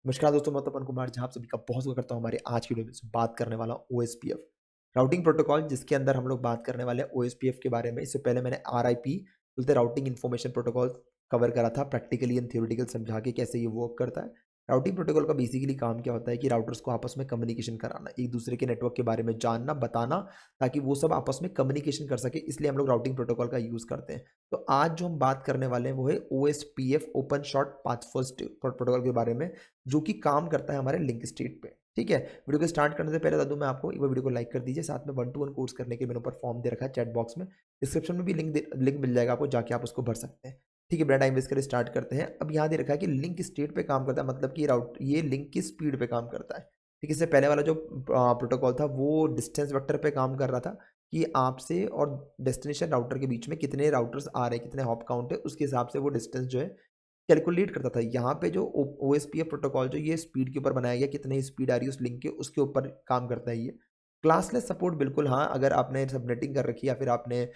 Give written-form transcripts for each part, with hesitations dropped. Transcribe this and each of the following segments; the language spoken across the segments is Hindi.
नमस्कार दोस्तों, मैं तपन कुमार जहाँ आप सभी का बहुत स्वागत करता हूँ हमारे आज की वीडियो में। बात करने वाला हूँ ओएसपीएफ राउटिंग प्रोटोकॉल, जिसके अंदर हम लोग बात करने वाले हैं ओएसपीएफ के बारे में। इससे पहले मैंने आरआईपी बोलते राउटिंग इन्फॉर्मेशन प्रोटोकॉल कवर करा था, प्रैक्टिकली एंड थ्योरेटिकल समझा के कैसे ये वर्क करता है। राउटिंग प्रोटोकॉल का बेसिकली काम क्या होता है कि राउटर्स को आपस में कम्युनिकेशन कराना, एक दूसरे के नेटवर्क के बारे में जानना, बताना, ताकि वो सब आपस में कम्युनिकेशन कर सके। इसलिए हम लोग राउटिंग प्रोटोकॉल का यूज़ करते हैं। तो आज जो हम बात करने वाले हैं वो है OSPF open short path first protocol के बारे में, जो कि काम करता है हमारे लिंक स्टेट पे। ठीक है, वीडियो को स्टार्ट करने से पहले बता दूं मैं आपको, एक बार वीडियो को लाइक कर दीजिए। साथ में 1-to-1 कोर्स करने के मैंने ऊपर फॉर्म दे रखा है चैट बॉक्स में, डिस्क्रिप्शन में भी लिंक मिल जाएगा आपको, जाके आप उसको भर सकते हैं। ठीक है, बिना टाइम वेस्ट करे स्टार्ट करते हैं। अब यहाँ दे रखा है कि लिंक स्टेट पे काम करता है, मतलब कि ये लिंक की स्पीड पे काम करता है। ठीक है, इससे पहले वाला जो प्रोटोकॉल था वो डिस्टेंस वेक्टर पे काम कर रहा था, कि आपसे और डेस्टिनेशन राउटर के बीच में कितने राउटर्स आ रहे हैं, कितने हॉप काउंट है, उसके हिसाब से वो डिस्टेंस जो है कैलकुलेट करता था। यहाँ पे जो ओएसपीएफ प्रोटोकॉल जो ये स्पीड के ऊपर बनाया गया, कितनी स्पीड आ रही है उस लिंक के, उसके ऊपर काम करता है ये। क्लासलेस सपोर्ट बिल्कुल हाँ, अगर आपने सबनेटिंग कर रखी है या फिर आपने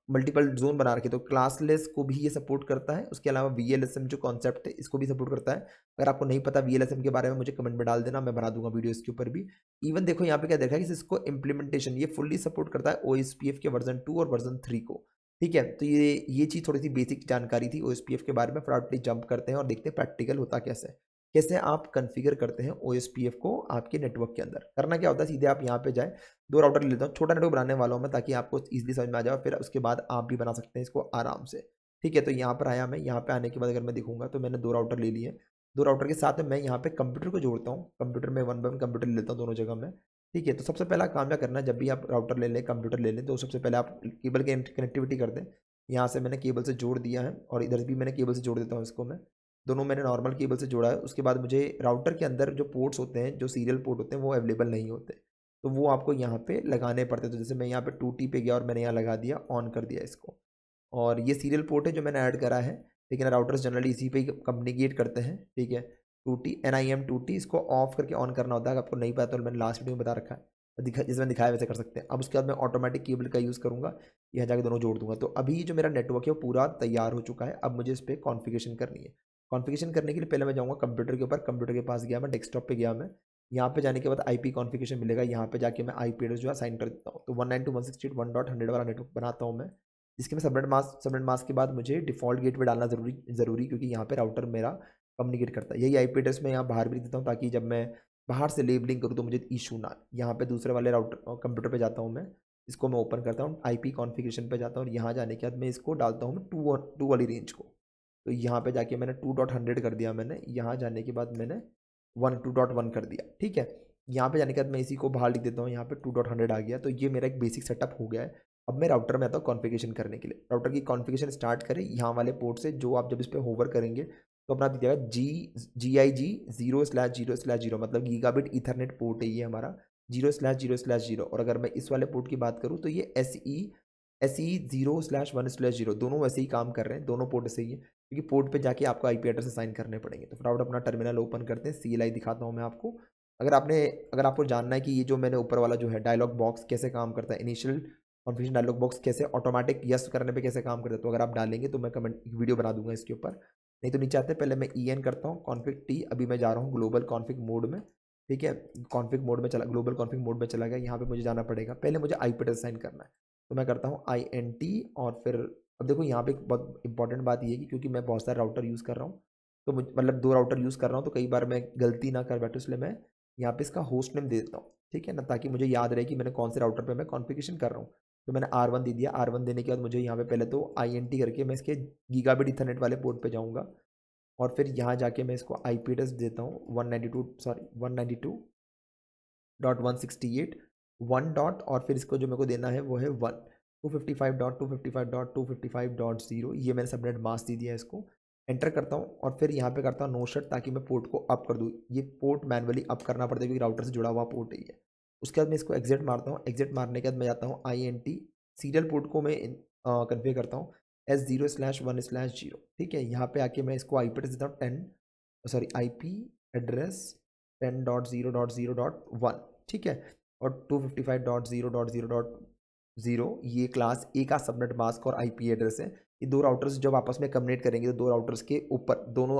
मल्टीपल जोन बना रखी है तो क्लासलेस को भी ये सपोर्ट करता है। उसके अलावा वीएलएसएम जो कॉन्सेप्ट है इसको भी सपोर्ट करता है। अगर आपको नहीं पता वीएलएसएम के बारे में, मुझे कमेंट में डाल देना, मैं बना दूंगा वीडियो इसके ऊपर भी। इवन देखो यहाँ पे क्या देखा है कि इसको इम्प्लीमेंटेशन ये फुल्ली सपोर्ट करता है ओएसपीएफ के वर्जन 2 और वर्जन 3 को। ठीक है, तो ये चीज़ थोड़ी सी बेसिक जानकारी थी ओएसपीएफ के बारे में। फटाफट जंप करते हैं और देखते हैं प्रैक्टिकल होता कैसे है, कैसे आप कॉन्फ़िगर करते हैं ओएसपीएफ को आपके नेटवर्क के अंदर। करना क्या होता है, सीधे आप यहाँ पे जाए, दो राउटर ले लेता हूँ, छोटा नेटवर्क बनाने वाला हूँ मैं, ताकि आपको ईजिली समझ में आ जाए, फिर उसके बाद आप भी बना सकते हैं इसको आराम से। ठीक है, तो यहाँ पर आया मैं, यहाँ पे आने के बाद अगर मैं दिखूंगा तो मैंने दो राउटर ले लिए। दो राउटर के साथ में मैं यहाँ पे कंप्यूटर को जोड़ता हूँ। कंप्यूटर में वन बाय वन कंप्यूटर ले लेता हूँ दोनों जगह में। ठीक है, तो सबसे पहला काम क्या करना है, जब भी आप राउटर ले लें, कंप्यूटर ले लें, तो सबसे पहले आप केबल की कनेक्टिविटी कर दें। यहाँ से मैंने केबल से जोड़ दिया है और इधर भी मैंने केबल से जोड़ देता हूँ इसको मैं। दोनों मैंने नॉर्मल केबल से जोड़ा है। उसके बाद मुझे राउटर के अंदर जो पोर्ट्स होते हैं, जो सीरियल पोर्ट होते हैं, वो अवेलेबल नहीं होते, तो वो आपको यहाँ पे लगाने पड़ते हैं। तो जैसे मैं यहाँ पे 2T पे गया और मैंने यहाँ लगा दिया, ऑन कर दिया इसको। और ये सीरियल पोर्ट है जो मैंने ऐड करा है, लेकिन राउटर्स जनरली इसी पे ही कम्युनिकेट करते हैं। ठीक है, 2T NIM 2T, इसको ऑफ करके ऑन करना होता है। अगर आपको नहीं पता तो मैंने लास्ट वीडियो में बता रखा है, जिसमें दिखाया वैसे कर सकते हैं। अब उसके बाद मैं ऑटोमेटिक केबल का यूज़ करूँगा, यहाँ जाके दोनों जोड़ दूंगा। तो अभी जो मेरा नेटवर्क है वो पूरा तैयार हो चुका है। अब मुझे इस पर कॉन्फ़िगरेशन करनी है। कॉन्फ़िगरेशन करने के लिए पहले मैं जाऊँगा कंप्यूटर के ऊपर, कंप्यूटर के पास गया मैं, डेस्कटॉप पे गया मैं। यहाँ पे जाने के बाद आईपी कॉन्फ़िगरेशन मिलेगा, यहाँ पे जाके मैं आईपी एड्रेस जो है असाइन कर देता हूँ। तो 192.168.1.100 वाला नेटवर्क बनाता हूँ मैं, जिसके में सबनेट मास्क के बाद मुझे डिफ़ॉल्ट गेटवे डालना ज़रूरी, क्योंकि यहाँ पे राउटर मेरा कम्युनिकेट करता है। यही आईपी एड्रेस मैं यहाँ बाहर भी देता हूँ, ताकि जब मैं बाहर से लेबलिंग करूँ तो मुझे इशू ना। यहाँ पे दूसरे वाले राउटर कंप्यूटर पे जाता हूँ मैं, इसको मैं ओपन करता हूँ, आईपी कॉन्फ़िगरेशन पे जाता हूँ और यहाँ जाने के बाद मैं इसको डालता हूँ मैं टू वाली रेंज को। तो यहाँ पे जाके मैंने 2.100 कर दिया मैंने। यहाँ जाने के बाद मैंने 2.1 कर दिया। ठीक है, यहाँ पे जाने के बाद मैं इसी को बाहर लिख देता हूँ, यहाँ पे 2.100 आ गया। तो ये मेरा एक बेसिक सेटअप हो गया है। अब मैं राउटर में आता हूँ कॉन्फ़िगरेशन करने के लिए। राउटर की कॉन्फ़िगरेशन स्टार्ट करें यहाँ वाले पोर्ट से, जो आप जब इस पर होवर करेंगे तो अपना दिख जाएगा GIG 0/0/0, मतलब गीगाबिट ईथरनेट पोर्ट है ये हमारा, 0/0/0। और अगर मैं इस वाले पोर्ट की बात करूँ तो ये SE 0/1/0, दोनों वैसे ही काम कर रहे हैं, दोनों पोर्ट से ही है, क्योंकि पोर्ट पे जाके आपको आईपी एड्रेस असाइन करने पड़ेंगे। तो फटाफट अपना टर्मिनल ओपन करते हैं, CLI दिखाता हूँ मैं आपको। अगर आपको जानना है कि ये जो मैंने ऊपर वाला जो है डायलॉग बॉक्स कैसे काम करता है, इनिशियल कॉन्फ़िगरेशन डायलॉग बॉक्स कैसे ऑटोमेटिक यस करने पे कैसे काम करता है, तो अगर आप डालेंगे तो मैं कमेंट वीडियो बना दूंगा इसके ऊपर। नहीं तो नीचे आते हैं, पहले मैं EN करता हूँ कॉन्फ़िग टी। अभी मैं जा रहा हूँ ग्लोबल कॉन्फ़िग मोड में। ठीक है, कॉन्फ़िग मोड में चला, ग्लोबल कॉन्फ़िग मोड में चला गया। यहाँ पे मुझे जाना पड़ेगा, पहले मुझे आईपी एड्रेस असाइन करना है। तो मैं करता हूँ INT। और फिर अब देखो यहाँ पे एक बहुत इंपॉर्टेंट बात ये है कि क्योंकि मैं बहुत सारे राउटर यूज़ कर रहा हूँ, तो मतलब दो राउटर यूज़ कर रहा हूँ, तो कई बार मैं गलती ना कर बैठूँ, इसलिए मैं यहाँ पे इसका होस्ट नेम दे देता हूँ। ठीक है ना, ताकि मुझे याद रहे कि मैंने कौन से राउटर पे मैं कॉन्फ़िगरेशन कर रहा हूँ। तो मैंने R1 दे दिया। R1 देने के बाद मुझे यहाँ पे पहले तो INT करके मैं इसके गीगाबिट ईथरनेट वाले पोर्ट पे जाऊँगा, और फिर यहाँ जाके मैं इसको आईपी एड्रेस देता हूँ 192.168 1 डॉट, और फिर इसको जो मेरे को देना है वो है 1 255.255.255.0। ये मैंने सबनेट मास्क दे दिया है इसको। एंटर करता हूँ और फिर यहाँ पे करता हूँ नो शट, ताकि मैं पोर्ट को अप कर दूँ। ये पोर्ट मैनुअली अप करना पड़ता है, क्योंकि राउटर से जुड़ा हुआ पोर्ट है ये। उसके बाद मैं इसको एग्जिट मारता हूँ। एग्जिट मारने के बाद मैं जाता हूँ INT, सीरियल पोर्ट को मैं कन्फिगर करता हूँ S0/1/0। ठीक है, यहाँ पे आके मैं इसको आईपी एड्रेस देता हूँ 10 ठीक है, और 255.0.0.0 ये क्लास ए का सबनेट मास्क और आईपी एड्रेस है। ये 2 राउटर्स जब आपस में कम्युनिकेट करेंगे तो 2 राउटर्स के ऊपर दोनों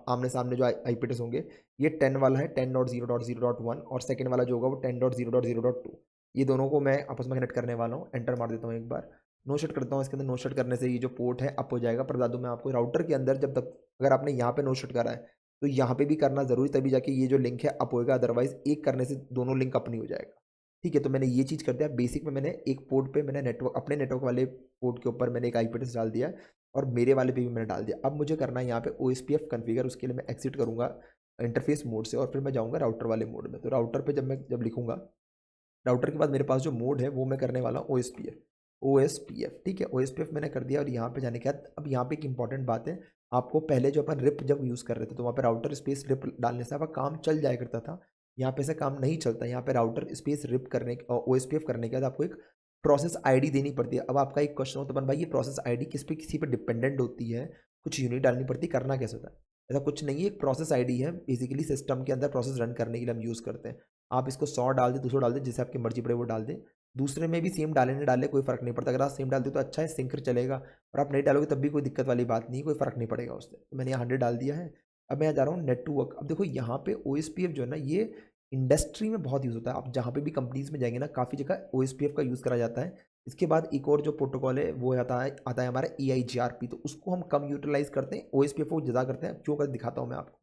आमने-सामने जो आईपी एड्रेस होंगे, ये 10 वाला है 10.0.0.1 और सेकंड वाला जो होगा वो 10.0.0.2। ये दोनों को मैं आपस में कनेक्ट करने वाला हूँ। एंटर मार देता हूँ एक बार। नो शट करता हूँ, इसके अंदर नो शट करने से ये जो पोर्ट है अप हो जाएगा। पर बता दूँ मैं आपको, राउटर के अंदर जब तक अगर आपने यहाँ पे नो शट करा है, तो यहाँ पे भी करना ज़रूरी, तभी जाके ये जो लिंक है अप होएगा, अदरवाइज़ एक करने से दोनों लिंक अप नहीं हो जाएगा। ठीक है, तो मैंने ये चीज़ कर दिया। बेसिक में मैंने एक पोर्ट पे मैंने अपने नेटवर्क वाले पोर्ट के ऊपर मैंने एक आईपी एड्रेस डाल दिया और मेरे वाले पे भी मैंने डाल दिया। अब मुझे करना है यहाँ पे ओएसपीएफ कॉन्फ़िगर, उसके लिए मैं एग्ज़िट करूँगा इंटरफ़ेस मोड से और फिर मैं जाऊँगा राउटर वाले मोड में। तो राउटर पे जब लिखूँगा, राउटर के बाद मेरे पास जो मोड है वो मैं करने वाला हूँ ओएसपीएफ। ओएसपीएफ ठीक है, ओएसपीएफ मैंने कर दिया और यहाँ पे जाने के बाद अब यहाँ पे एक इंपॉर्टेंट बात है, आपको पहले जो अपन रिप जब यूज़ कर रहे थे तो वहाँ पे राउटर स्पेस रिप डालने से आपका काम चल जाया करता था। यहाँ पे ऐसा काम नहीं चलता। यहाँ पे राउटर स्पेस रिप करने ओएसपीएफ करने के बाद आपको एक प्रोसेस आईडी देनी पड़ती है। अब आपका एक क्वेश्चन हो तो भाई ये प्रोसेस आईडी किस पे किसी पे डिपेंडेंट होती है, कुछ यूनिट डालनी पड़ती है, करना कैसे होता है? ऐसा कुछ नहीं है, एक प्रोसेस आईडी है, बेसिकली सिस्टम के अंदर प्रोसेस रन करने के लिए हम यूज़ करते हैं। आप इसको 100 डाल दें, 200 डाल दें, जैसे आपकी मर्जी पड़े वो डाल दें। दूसरे में भी सेम डालें ना डालें कोई फ़र्क नहीं पड़ता। अगर आप सेम डाल दें तो अच्छा है, सिंक चलेगा, और आप नहीं डालोगे तब भी कोई दिक्कत वाली बात नहीं है, कोई फ़र्क नहीं पड़ेगा उससे। तो मैंने यहाँ 100 डाल दिया है। अब मैं यहाँ जा रहा हूँ नेटवर्क। अब देखो यहाँ पे ओएसपीएफ जो है ना, ये इंडस्ट्री में बहुत यूज़ होता है। आप जहाँ पे भी कंपनीज़ में जाएंगे ना, काफ़ी जगह ओएसपीएफ का यूज़ करा जाता है। इसके बाद एक और जो प्रोटोकॉल है वो आता है हमारा EIGRP, तो उसको हम कम यूटिलाइज़ करते हैं, ओएसपीएफ को ज़्यादा करते हैं। क्यों कर दिखाता हूँ मैं आपको।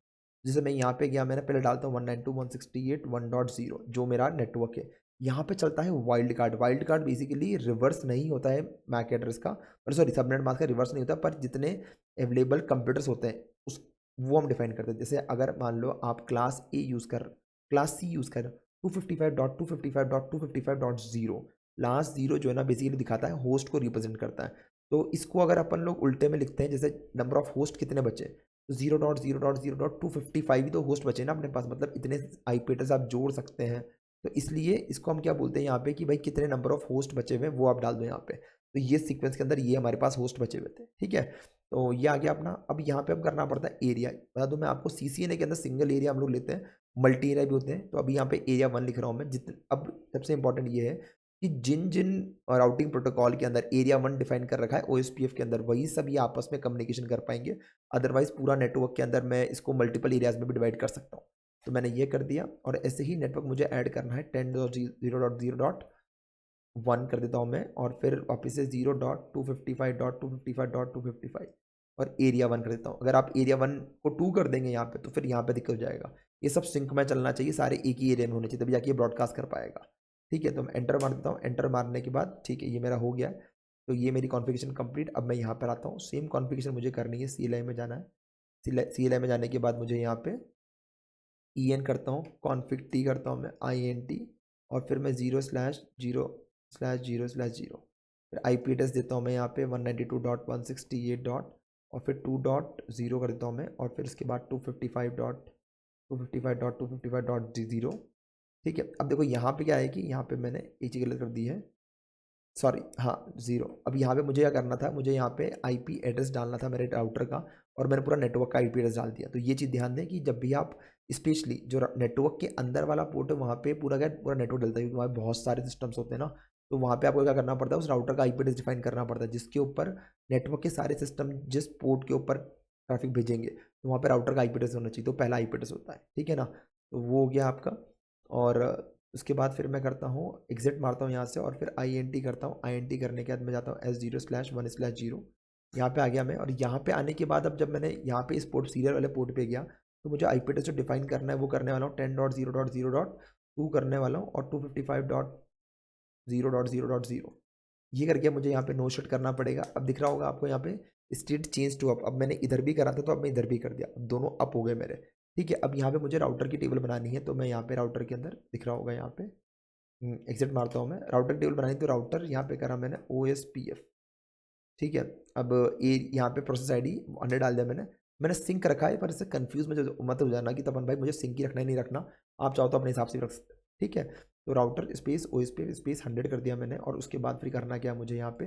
जैसे मैं यहाँ पे गया, मैंने पहले डालता हूँ 192.168.1.0 जो मेरा नेटवर्क है। यहाँ पे चलता है wild card. Wild card basically reverse नहीं होता है मैक एड्रेस का, और सॉरी सबनेट मास्क का रिवर्स नहीं होता, पर जितने अवेलेबल कंप्यूटर्स होते हैं उस वो हम डिफाइन करते हैं। जैसे अगर मान लो आप क्लास ए यूज़ कर, क्लास सी यूज़ कर, 255.255.255.0 लास्ट जीरो जो है ना बेसिकली दिखाता है होस्ट को रिप्रेजेंट करता है। तो इसको अगर अपन लोग उल्टे में लिखते हैं, जैसे नंबर ऑफ होस्ट कितने बचे, तो 0.0.0.255 ही तो होस्ट बचे ना अपने पास, मतलब इतने आईपी एड्रेस आप जोड़ सकते हैं। तो इसलिए इसको हम क्या बोलते हैं यहाँ पे कि भाई कितने नंबर ऑफ होस्ट बचे हुए हैं वो आप डाल दो यहाँ पे। तो ये सीक्वेंस के अंदर ये हमारे पास होस्ट बचे हुए थे, ठीक है। तो ये आ गया अपना। अब यहाँ पे अब करना पड़ता है एरिया। बता दूँ मैं आपको, CCNA के अंदर सिंगल एरिया हम लोग लेते हैं, मल्टी एरिया भी होते हैं। तो अभी यहाँ पे एरिया 1 लिख रहा हूँ मैं। अब सबसे इंपॉर्टेंट ये है कि जिन जिन राउटिंग प्रोटोकॉल के अंदर एरिया 1 डिफाइन कर रखा है ओएसपीएफ के अंदर, वही सब ये आपस में कम्युनिकेशन कर पाएंगे। अदरवाइज पूरा नेटवर्क के अंदर मैं इसको मल्टीपल एरियाज में भी डिवाइड कर सकता हूँ। तो मैंने ये कर दिया, और ऐसे ही नेटवर्क मुझे ऐड करना है 10.0.0.1 कर देता हूँ मैं, और फिर वापस से 0.255.255.255 और एरिया 1 कर देता हूँ। अगर आप एरिया 1 को 2 कर देंगे यहाँ पे, तो फिर यहाँ पे दिक्कत हो जाएगा। ये सब सिंक में चलना चाहिए, सारे एक ही एरिया में होने चाहिए, तभी जाके ये ब्रॉडकास्ट कर पाएगा। ठीक है, तो मैं एंटर मार देता हूँ। एंटर मारने के बाद ठीक है, ये मेरा हो गया। तो ये मेरी कॉन्फ़िगरेशन कंप्लीट। अब मैं यहाँ पर आता हूँ, सेम कॉन्फ़िगरेशन मुझे करनी है। CLI में जाना है। CLI में जाने के बाद मुझे यहाँ पे en करता हूँ, config t करता हूँ मैं int, और फिर मैं 0/0/0/0 फिर IP एड्रेस देता हूँ मैं यहाँ पे 192.168. और फिर 2.0 कर देता हूँ मैं, और फिर इसके बाद 255.255.255.0। ठीक है, अब देखो यहाँ पे क्या है कि यहाँ पे मैंने एक चीज़ गलत कर दी है, सॉरी, हाँ 0। अब यहाँ पे मुझे क्या करना था, मुझे यहाँ पे IP एड्रेस डालना था मेरे राउटर का, और मैंने पूरा नेटवर्क का IP एड्रेस डाल दिया। तो ये चीज़ ध्यान दें कि जब भी आप स्पेशली जो नेटवर्क के अंदर वाला पोर्ट है वहाँ पे पूरा नेटवर्क डलता है, क्योंकि वहाँ पे बहुत सारे सिस्टम्स होते हैं ना। तो वहाँ पे आपको क्या करना पड़ता है, उस राउटर का IP एड्रेस डिफाइन करना पड़ता है, जिसके ऊपर नेटवर्क के सारे सिस्टम जिस पोर्ट के ऊपर ट्रैफिक भेजेंगे, तो वहाँ पे राउटर का IP एड्रेस होना चाहिए। तो पहला IP एड्रेस होता है, ठीक है ना। तो वो हो गया आपका। और उसके बाद फिर मैं करता हूँ एग्जिट मारता हूँ यहाँ से, और फिर INT करता हूँ। INT करने के बाद मैं जाता हूँ S0/1/0। यहाँ पे आ गया मैं, और यहाँ पे आने के बाद अब जब मैंने यहाँ पे इस पोर्ट सीरियल वाले पोर्ट पे गया, तो मुझे IP एड्रेस जो डिफाइन करना है वो करने वाला हूँ 10.0.0.2 करने वाला हूँ, और 255.0.0.0 ये करके मुझे यहाँ पे नो शट करना पड़ेगा। अब दिख रहा होगा आपको यहाँ पे स्टेट चेंज टू अप। अब मैंने इधर भी करा था, तो अब मैं इधर भी कर दिया, अब दोनों अप हो गए मेरे। ठीक है, अब यहाँ पे मुझे राउटर की टेबल बनानी है, तो मैं यहाँ पे राउटर के अंदर दिख रहा होगा, यहाँ पे एग्जिट मारता हूँ मैं। राउटर की टेबल बनानी, तो राउटर यहाँ पे करा मैंने OSPF। ठीक है, अब ये यहाँ पे प्रोसेस ID 100 डाल दिया मैंने सिंक रखा है, पर इससे कंफ्यूज मत हो जाना कि तपन भाई मुझे सिंक ही रखना है, नहीं रखना, आप चाहो तो अपने हिसाब से भी रख सकते हैं। ठीक है, तो राउटर स्पेस OSPF स्पेस 100 कर दिया मैंने, और उसके बाद फिर करना क्या मुझे यहाँ पे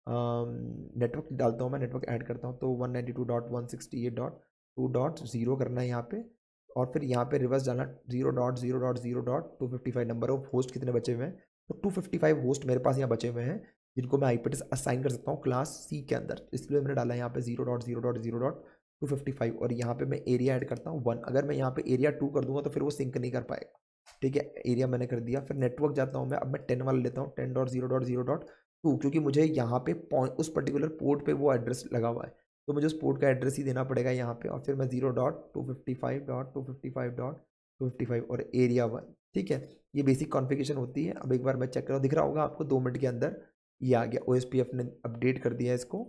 नेटवर्क डालता हूँ मैं, नेटवर्क ऐड करता हूँ, तो 192.168.2.0 करना है यहाँ पे। और फिर यहाँ पे रिवर्स डालना 0.0.0.255 नंबर ऑफ होस्ट कितने बचे हुए हैं, तो 255 होस्ट मेरे पास यहाँ बचे हुए हैं। जिनको मैं आईपी एड्रेस असाइन कर सकता हूँ क्लास सी के अंदर। इसलिए मैंने डाला है यहाँ पे 0.0.0.255 और यहाँ पे मैं एरिया ऐड करता हूँ 1। अगर मैं यहाँ पे एरिया 2 कर दूंगा तो फिर वो सिंक नहीं कर पाएगा। ठीक है, एरिया मैंने कर दिया। फिर नेटवर्क जाता हूँ मैं, अब मैं 10 वाला लेता हूँ, 10.0.0.2, क्योंकि मुझे यहाँ पे उस पर्टिकुलर पोर्ट पे वो एड्रेस लगा हुआ है, तो मुझे उस पोर्ट का एड्रेस ही देना पड़ेगा यहाँ पे। और फिर मैं 0.255.255.255 और एरिया 1। ठीक है, ये बेसिक कॉन्फ़िगरेशन होती है। अब एक बार मैं चेक कर रहा हूँ, दिख रहा होगा आपको 2 मिनट के अंदर ये आ गया, OSPF ने अपडेट कर दिया है इसको।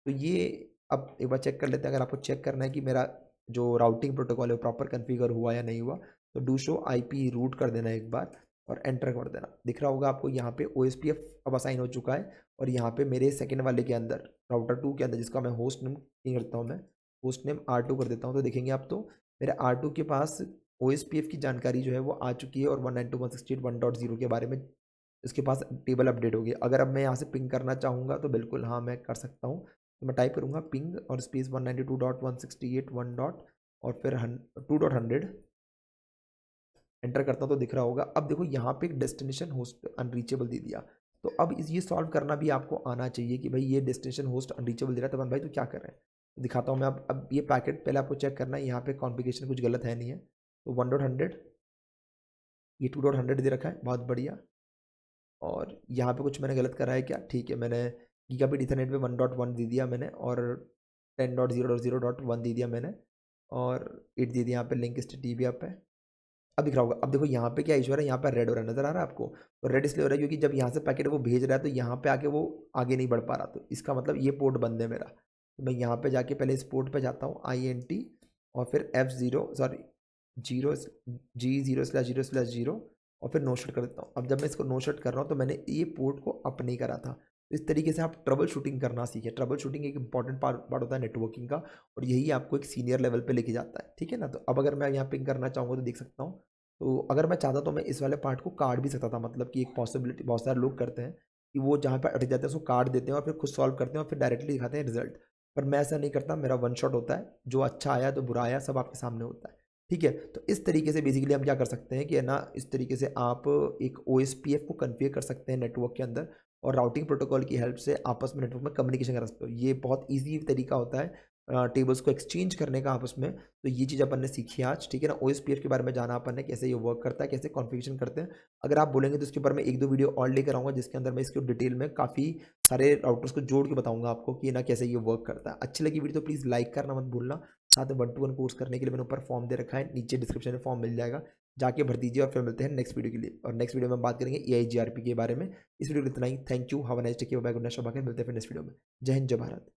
तो ये अब एक बार चेक कर लेते हैं। अगर आपको चेक करना है कि मेरा जो राउटिंग प्रोटोकॉल है वो प्रॉपर कॉन्फ़िगर हुआ या नहीं हुआ, तो डू शो आईपी रूट कर देना एक बार और एंटर कर देना। दिख रहा होगा आपको यहाँ पे OSPF अब असाइन हो चुका है। और यहाँ पे मेरे सेकंड वाले के अंदर, राउटर 2 के अंदर, जिसका मैं होस्ट नेम नहीं करता हूँ, मैं होस्ट नेम R2 कर देता हूँ, तो देखेंगे आप तो मेरे R2 के पास OSPF की जानकारी जो है वो आ चुकी है और 192.168.1.0 के बारे में इसके पास टेबल अपडेट हो गई। अगर अब मैं यहाँ से पिंग करना चाहूँगा तो बिल्कुल हाँ मैं कर सकता हूँ। तो मैं टाइप करूँगा पिंग और स्पेस 192.168.1 डॉट और फिर 2.100 एंटर करता हूँ, तो दिख रहा होगा। अब देखो यहाँ पे एक डेस्टिनेशन होस्ट अनरीचेबल दे दिया। तो अब ये सॉल्व करना भी आपको आना चाहिए कि भाई ये डेस्टिनेशन होस्ट अनरीचेबल दे रहा है, तो भाई तो क्या कर रहे हैं। दिखाता हूँ मैं। अब ये पैकेट पहले आपको चेक करना है, यहाँ पे कॉन्फ़िगरेशन कुछ गलत है नहीं है। तो 1.100, ये 2.100 दे रखा है, बहुत बढ़िया। और यहाँ पे कुछ मैंने गलत करा है क्या? ठीक है, मैंने गीगाबिट ईथरनेट पे 1.1 दे दिया मैंने और 10.0.0.1 दे दिया मैंने और 8 दे दिया यहाँ पे लिंक स्टेट पे। अब दिख रहा होगा। अब देखो यहाँ पे क्या इशू आ रहा है, यहाँ पे रेड हो रहा है, नजर आ रहा है आपको। तो रेड इसलिए हो रहा है क्योंकि जब यहाँ से पैकेट वो भेज रहा है तो यहाँ पे आके वो आगे नहीं बढ़ पा रहा, तो इसका मतलब ये पोर्ट बंद है मेरा। तो मैं यहाँ पे जाके पहले इस पोर्ट पे जाता हूँ INT और फिर F0 सॉरी 0G0/0/0 और फिर नो शट कर देता हूँ। अब जब मैं इसको नो शट कर रहा हूँ तो मैंने ये पोर्ट को अप नहीं करा था। तो इस तरीके से आप ट्रबल शूटिंग करना सीखें। ट्रबल शूटिंग एक इंपॉर्टेंट पार्ट होता है नेटवर्किंग का और यही आपको एक सीनियर लेवल पे लेके जाता है। ठीक है ना। तो अब अगर मैं यहाँ पिंग करना चाहूँगा तो देख सकता हूँ। तो अगर मैं चाहता तो मैं इस वाले पार्ट को काट भी सकता था, मतलब कि एक पॉसिबिलिटी बहुत सारे लोग करते हैं कि वो जहाँ पे अटक जाते हैं उसको काट देते हैं और फिर खुद सॉल्व करते हैं और फिर डायरेक्टली दिखाते हैं रिजल्ट। पर मैं ऐसा नहीं करता, मेरा वन शॉट होता है, जो अच्छा आया तो बुरा आया सब आपके सामने होता है। ठीक है, तो इस तरीके से बेसिकली हम क्या कर सकते हैं कि है ना, इस तरीके से आप एक OSPF को कन्फिगर कर सकते हैं नेटवर्क के अंदर और राउटिंग प्रोटोकॉल की हेल्प से आपस में नेटवर्क में कम्युनिकेशन कर सकते हो। ये बहुत ईजी तरीका होता है टेबल्स को एक्सचेंज करने का आपस में। तो ये चीज़ अपन ने सीखी आज। ठीक है ना, OSPF के बारे में जाना अपन ने, कैसे ये वर्क करता है, कैसे कॉन्फ़िगरेशन करते हैं। अगर आप बोलेंगे तो इसके ऊपर मैं 1-2 वीडियो और लेकर आऊँगा जिसके अंदर मैं इसको डिटेल में काफ़ी सारे राउटर्स को जोड़ के बताऊँगा आपको कि ना कैसे ये वर्क करता है। अच्छी लगी वीडियो तो प्लीज़ लाइक करना मत भूलना। साथ में 1-to-1 कोर्स करने के लिए मैंने ऊपर फॉर्म दे रखा है, नीचे डिस्क्रिप्शन में फॉर्म मिल जाएगा, जाके भर दीजिए और फिर मिलते हैं नेक्स्ट वीडियो के लिए। और नेक्स्ट वीडियो में बात करेंगे AIGRP के बारे में। इस वीडियो में इतना ही। Thank you, have a nice day, bye, good night, शब बख़ैर। मिलते हैं फिर नेक्स्ट वीडियो में। जय हिंद, जय भारत।